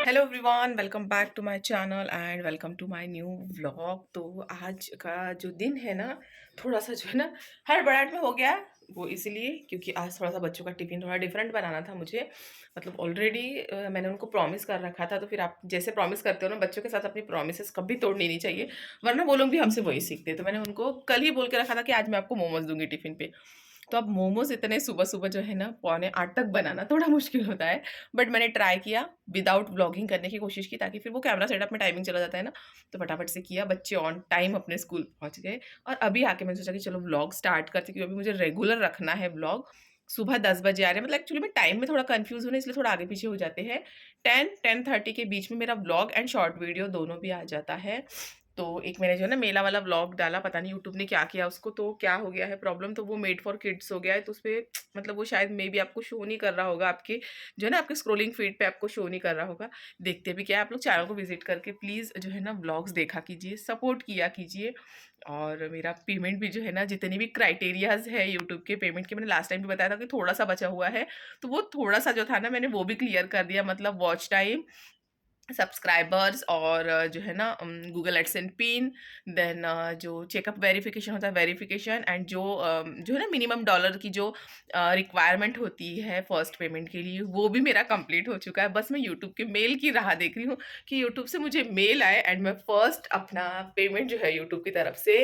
Hello everyone, welcome back to my channel and welcome to my new vlog. तो आज का जो दिन है ना, थोड़ा सा जो है ना हड़बड़ाहट में हो गया। वो इसलिए क्योंकि आज थोड़ा सा बच्चों का टिफ़िन थोड़ा डिफरेंट बनाना था मुझे। मतलब ऑलरेडी मैंने उनको प्रॉमिस कर रखा था। तो फिर आप जैसे प्रॉमिस करते हो ना, बच्चों के साथ अपनी प्रॉमिसेस कभी तोड़नी नहीं चाहिए, वरना वो लोग भी हमसे वही सीखते हैं। तो मैंने उनको कल ही बोल के रखा था कि आज मैं आपको मोमोज दूंगी टिफ़िन पे। तो अब मोमोज इतने सुबह सुबह जो है ना 7:45 तक बनाना थोड़ा मुश्किल होता है। बट मैंने ट्राई किया, विदाउट व्लॉगिंग करने की कोशिश की, ताकि फिर वो कैमरा सेटअप में टाइमिंग चला जाता है ना। तो फटाफट से किया, बच्चे ऑन टाइम अपने स्कूल पहुंच गए। और अभी आके मैंने सोचा कि चलो व्लॉग स्टार्ट करते, क्योंकि अभी मुझे रेगुलर रखना है व्लॉग। सुबह 10 बजे आ रहे हैं, मतलब एक्चुअली मैं टाइम में थोड़ा कंफ्यूज हूँ ना, इसलिए थोड़ा आगे पीछे हो जाते हैं। 10-10:30 के बीच में मेरा व्लॉग एंड शॉर्ट वीडियो दोनों भी आ जाता है। तो एक मैंने जो है ना मेला वाला व्लॉग डाला, पता नहीं यूट्यूब ने क्या किया उसको, तो क्या हो गया है प्रॉब्लम, तो वो मेड फॉर किड्स हो गया है। तो उस पर मतलब वो शायद मे बी आपको शो नहीं कर रहा होगा, आपके जो है ना आपके स्क्रोलिंग फीड पे आपको शो नहीं कर रहा होगा। देखते भी क्या, आप लोग चैनल को विजिट करके प्लीज़ जो है ना व्लॉग्स देखा कीजिए, सपोर्ट किया कीजिए। और मेरा पेमेंट भी जो है ना, जितनी भी क्राइटेरियाज है यूट्यूब के पेमेंट के, मैंने लास्ट टाइम भी बताया था कि थोड़ा सा बचा हुआ है। तो वो थोड़ा सा जो था ना, मैंने वो भी क्लियर कर दिया। मतलब वॉच टाइम, सब्सक्राइबर्स, और जो है ना गूगल एडसेंस पिन, देन जो चेकअप वेरिफिकेशन होता है वेरिफिकेशन, एंड जो है ना मिनिमम डॉलर की जो रिक्वायरमेंट होती है फर्स्ट पेमेंट के लिए, वो भी मेरा कंप्लीट हो चुका है। बस मैं यूट्यूब के मेल की राह देख रही हूँ कि यूट्यूब से मुझे मेल आए एंड मैं फर्स्ट अपना पेमेंट जो है यूट्यूब की तरफ से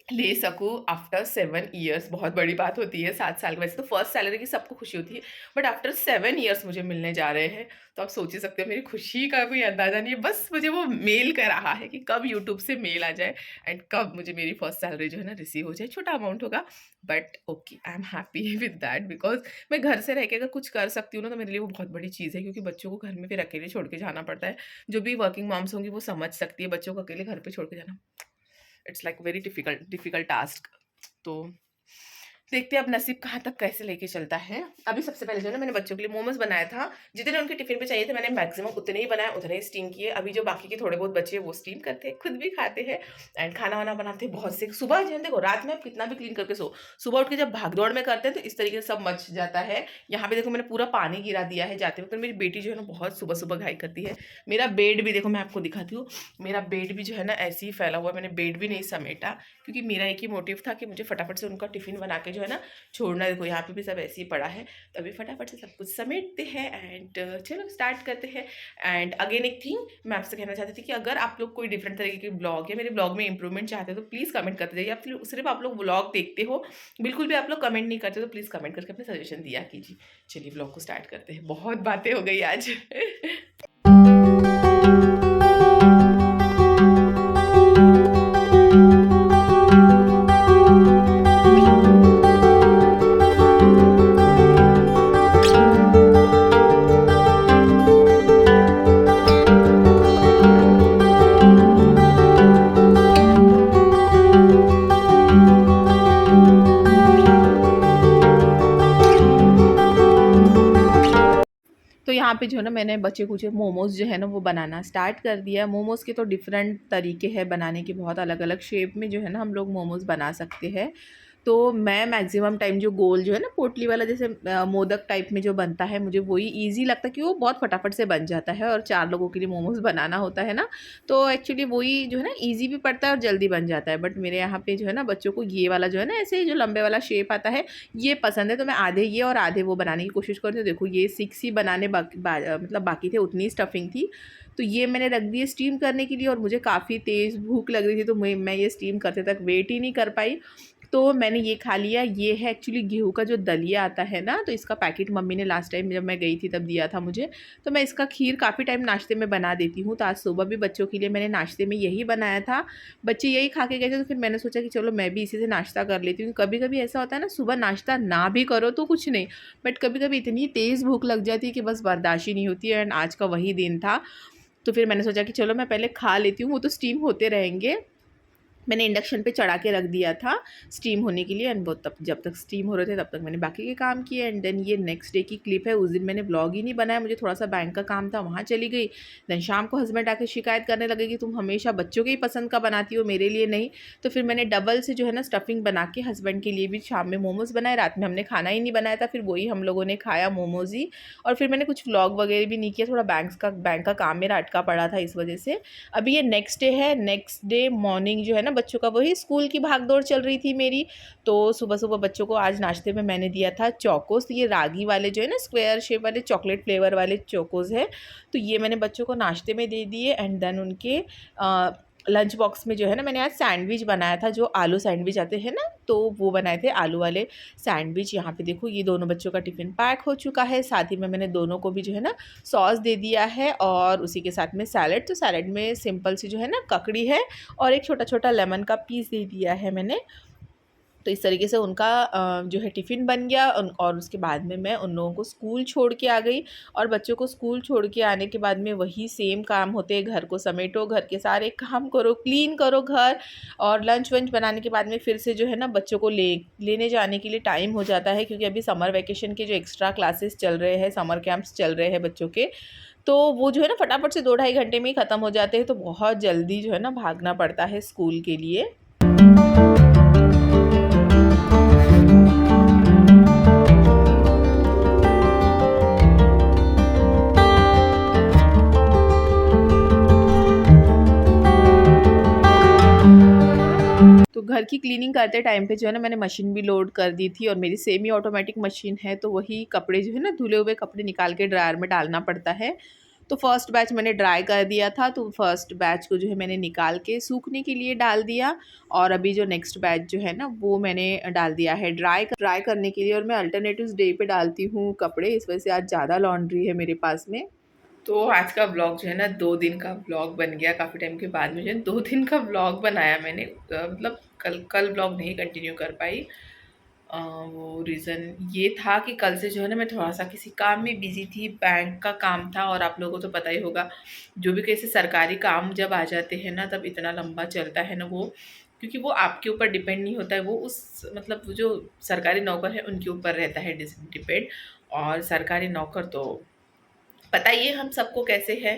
ले सकूँ आफ्टर 7 ईयर्स। बहुत बड़ी बात होती है 7 साल के। वैसे तो फर्स्ट सैलरी की सबको खुशी होती है, बट आफ्टर 7 ईयर्स मुझे मिलने जा रहे हैं। तो आप सोच ही सकते हो मेरी खुशी का कोई अंदाज़ा नहीं है। बस मुझे वो मेल कर रहा है कि कब यूट्यूब से मेल आ जाए एंड कब मुझे मेरी फर्स्ट सैलरी जो है ना रिसीव हो जाए। छोटा अमाउंट होगा, but okay, I am happy with that, because मैं घर से रह के अगर कुछ कर सकती हूँ ना, तो मेरे लिए वो बहुत बड़ी चीज़ है। क्योंकि बच्चों को घर में फिर अकेले छोड़ के जाना पड़ता है। जो भी वर्किंग मॉम्स होंगी वो समझ सकती है, बच्चों को अकेले घर पे छोड़ के जाना, it's like very difficult difficult task. तो देखते हैं अब नसीब कहाँ तक कैसे लेके चलता है। अभी सबसे पहले जो है ना, मैंने बच्चों के लिए मोमोज बनाया था। जितने उनके टिफिन पे चाहिए थे मैंने मैक्सिमम उतने ही बनाए, उतने ही स्टीम किए। अभी जो बाकी के थोड़े बहुत बचे हैं वो स्टीम करते हैं, खुद भी खाते हैं एंड खाना वाना बनाते हैं बहुत से। सुबह जो है देखो, रात में आप कितना भी क्लीन करके सो, सुबह उठ के जब भागदौड़ में करते हैं तो इस तरीके से सब मच जाता है। यहाँ पे देखो मैंने पूरा पानी गिरा दिया है जाते वक्त। तो मेरी बेटी जो है ना बहुत सुबह सुबह घाई करती है। मेरा बेड भी देखो, मैं आपको दिखाती हूँ, मेरा बेड भी जो है ना ऐसे ही फैला हुआ है। मैंने बेड भी नहीं समेटा, क्योंकि मेरा एक ही मोटिव था कि मुझे फटाफट से उनका टिफिन बना के जो है ना छोड़ना। देखो यहाँ पे भी सब ऐसे ही पड़ा है। तो अभी फटाफट से सब कुछ समेटते हैं एंड चलो स्टार्ट करते हैं। एंड अगेन एक थिंग मैं आपसे कहना चाहती थी कि अगर आप लोग कोई डिफरेंट तरीके के ब्लॉग या मेरे ब्लॉग में इंप्रूवमेंट चाहते हो तो प्लीज़ कमेंट करते जाइए। आप सिर्फ आप लोग ब्लॉग देखते हो, बिल्कुल भी आप लोग कमेंट नहीं करते, तो प्लीज़ कमेंट करके अपने सजेशन दिया कीजिए। चलिए ब्लॉग को स्टार्ट करते हैं, बहुत बातें हो गई आज। तो यहाँ पे जो है ना मैंने बच्चे कुछ मोमोज़ जो है ना वो बनाना स्टार्ट कर दिया। मोमोज़ के तो डिफरेंट तरीके हैं बनाने के, बहुत अलग अलग शेप में जो है ना हम लोग मोमोज़ बना सकते हैं। तो मैं मैक्सिमम टाइम जो गोल जो है ना पोटली वाला, जैसे मोदक टाइप में जो बनता है, मुझे वही ईज़ी लगता है कि वो बहुत फटाफट से बन जाता है। और 4 लोगों के लिए मोमोज़ बनाना होता है ना, तो एक्चुअली वही जो है ना ईज़ी भी पड़ता है और जल्दी बन जाता है। बट मेरे यहाँ पे जो है ना बच्चों को ये वाला जो है ना ऐसे जो लंबे वाला शेप आता है ये पसंद है। तो मैं आधे ये और आधे वो बनाने की कोशिश करती हूँ। देखो ये 6 ही बनाने मतलब बाकी थे, उतनी स्टफिंग थी। तो ये मैंने रख दिए स्टीम करने के लिए, और मुझे काफ़ी तेज़ भूख लग रही थी, तो मैं ये स्टीम करते तक वेट ही नहीं कर पाई। तो मैंने ये खा लिया। ये है एक्चुअली गेहूँ का जो दलिया आता है ना, तो इसका पैकेट मम्मी ने लास्ट टाइम जब मैं गई थी तब दिया था मुझे। तो मैं इसका खीर काफ़ी टाइम नाश्ते में बना देती हूँ। तो आज सुबह भी बच्चों के लिए मैंने नाश्ते में यही बनाया था। बच्चे यही खा के गए थे, तो फिर मैंने सोचा कि चलो मैं भी इसी से नाश्ता कर लेती हूँ। कभी कभी ऐसा होता है ना, सुबह नाश्ता ना भी करो तो कुछ नहीं, बट कभी कभी इतनी तेज़ भूख लग जाती है कि बस बर्दाश्त ही नहीं होती है। एंड आज का वही दिन था। तो फिर मैंने सोचा कि चलो मैं पहले खा लेती हूँ, वो तो स्टीम होते रहेंगे। मैंने इंडक्शन पे चढ़ा के रख दिया था स्टीम होने के लिए, एंड वो तब जब तक स्टीम हो रहे थे तब तक मैंने बाकी के काम किए। एंड देन ये नेक्स्ट डे की क्लिप है। उस दिन मैंने ब्लॉग ही नहीं बनाया, मुझे थोड़ा सा बैंक का काम था, वहाँ चली गई। देन शाम को हस्बैंड आके शिकायत करने लगे कि तुम हमेशा बच्चों के ही पसंद का बनाती हो, मेरे लिए नहीं। तो फिर मैंने डबल से जो है ना स्टफिंग बना के हस्बैंड के लिए भी शाम में मोमोज़ बनाए। रात में हमने खाना ही नहीं बनाया था, फिर वही हम लोगों ने खाया मोमोज़ ही। और फिर मैंने कुछ व्लॉग वगैरह भी नहीं किया, थोड़ा बैंक का काम मेरा अटका पड़ा था इस वजह से। अभी ये नेक्स्ट डे है। नेक्स्ट डे मॉर्निंग जो है ना बच्चों का वही स्कूल की भागदौड़ चल रही थी मेरी। तो सुबह सुबह बच्चों को आज नाश्ते में मैंने दिया था चोकोस, ये रागी वाले जो है ना स्क्वायर शेप वाले चॉकलेट फ्लेवर वाले चोकोस है। तो ये मैंने बच्चों को नाश्ते में दे दिए। एंड देन उनके लंच बॉक्स में जो है ना मैंने आज सैंडविच बनाया था, जो आलू सैंडविच आते हैं ना, तो वो बनाए थे आलू वाले सैंडविच। यहाँ पे देखो ये दोनों बच्चों का टिफ़िन पैक हो चुका है। साथ ही में मैंने दोनों को भी जो है ना सॉस दे दिया है, और उसी के साथ में सैलड। तो सैलड में सिंपल सी जो है ना ककड़ी है, और एक छोटा छोटा लेमन का पीस दे दिया है मैंने। तो इस तरीके से उनका जो है टिफ़िन बन गया। और उसके बाद में मैं उन लोगों को स्कूल छोड़ के आ गई। और बच्चों को स्कूल छोड़ के आने के बाद में वही सेम काम होते हैं, घर को समेटो, घर के सारे काम करो, क्लीन करो घर, और लंच वंच बनाने के बाद में फिर से जो है ना बच्चों को लेने जाने के लिए टाइम हो जाता है, क्योंकि अभी समर वैकेशन के जो एक्स्ट्रा क्लासेस चल रहे हैं, समर कैंप्स चल रहे हैं बच्चों के, तो वो जो है ना फटाफट से 2 ढाई घंटे में ही ख़त्म हो जाते हैं। तो बहुत जल्दी जो है ना भागना पड़ता है स्कूल के लिए। तो घर की क्लीनिंग करते टाइम पे जो है ना मैंने मशीन भी लोड कर दी थी, और मेरी सेमी ऑटोमेटिक मशीन है, तो वही कपड़े जो है ना धुले हुए कपड़े निकाल के ड्रायर में डालना पड़ता है। तो फर्स्ट बैच मैंने ड्राई कर दिया था, तो फर्स्ट बैच को जो है मैंने निकाल के सूखने के लिए डाल दिया। और अभी जो नेक्स्ट बैच जो है ना वो मैंने डाल दिया है ड्राई करने के लिए। और मैं अल्टरनेटिव डे पे डालती हूँ कपड़े, इस वजह से आज ज़्यादा लॉन्ड्री है मेरे पास में। तो आज का व्लॉग जो है ना 2 दिन का व्लॉग बन गया। काफ़ी टाइम के बाद में जो है 2 दिन का व्लॉग बनाया मैंने। मतलब कल कल व्लॉग नहीं कंटिन्यू कर पाई। वो रीज़न ये था कि कल से जो है ना मैं थोड़ा सा किसी काम में बिजी थी, बैंक का काम था। और आप लोगों को तो पता ही होगा, जो भी कैसे सरकारी काम जब आ जाते हैं ना तब इतना लंबा चलता है ना वो, क्योंकि वो आपके ऊपर डिपेंड नहीं होता है, वो उस मतलब वो जो सरकारी नौकर है उनके ऊपर रहता है डिपेंड। और सरकारी नौकर तो पता ही है हम सबको कैसे है,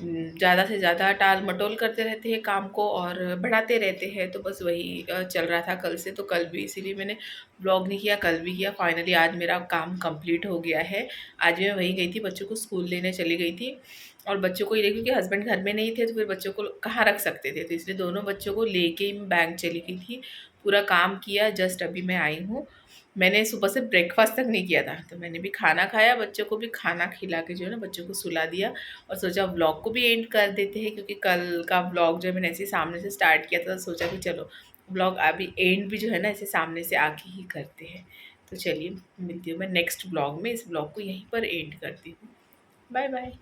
ज़्यादा से ज़्यादा टाल मटोल करते रहते हैं काम को और बढ़ाते रहते हैं। तो बस वही चल रहा था कल से। तो कल भी इसीलिए मैंने ब्लॉग नहीं किया, कल भी किया। फाइनली आज मेरा काम कंप्लीट हो गया है। आज मैं वहीं गई थी, बच्चों को स्कूल लेने चली गई थी। और बच्चों को ये क्योंकि हस्बैंड घर में नहीं थे, तो फिर बच्चों को कहाँ रख सकते थे, तो इसलिए दोनों बच्चों को लेके ही मैं बैंक चली गई थी। पूरा काम किया, जस्ट अभी मैं आई हूँ। मैंने सुबह से ब्रेकफास्ट तक नहीं किया था, तो मैंने भी खाना खाया, बच्चों को भी खाना खिला के जो है ना बच्चों को सुला दिया। और सोचा व्लॉग को भी एंड कर देते हैं, क्योंकि कल का व्लॉग जो है मैंने ऐसे सामने से स्टार्ट किया था, तो सोचा कि चलो व्लॉग अभी एंड भी जो है ना ऐसे सामने से आके ही करते हैं। तो चलिए मिलती हूँ मैं नेक्स्ट व्लॉग में। इस व्लॉग को यहीं पर एंड करती हूँ। Bye bye.